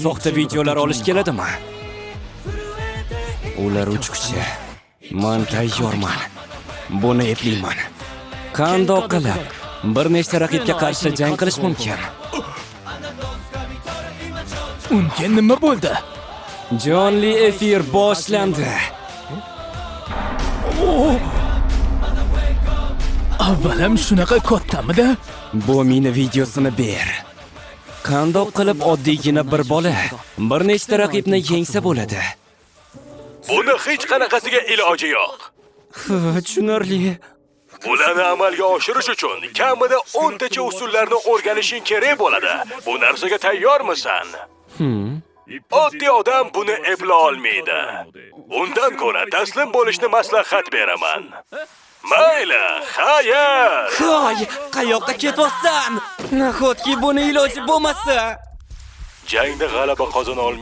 soxta videolar olish keladimi? Ular uch-kuchi. Men tayyorman. Buni eplayman. Qandoq qilib bir nechta raqibga qarshi jang qilish mumkin? Unga nima bo'ldi? Jonli efir boshlandi. Avvalam shunaqa kattamidi? Bu meni videosini ber. Qandoq qilib oddiygina bir bola bir nechta raqibni yengsa bo'ladi? Buni hech qanaqasiga iloji yo'q. Tushunarli. Bularni amalga oshirish uchun kamida 10 tacha usullarni o'rganishing kerak bo'ladi. Bu narsaga tayyormisan? Oddiy odam buni epla olmaydi. Undan ko'ra taslim bo'lishni maslahat beraman. Mayli, xayr. Hoy, qayoqqa ketyapsan? Nahotki buni iloji bo'lmasa? Jangda g'alaba qozona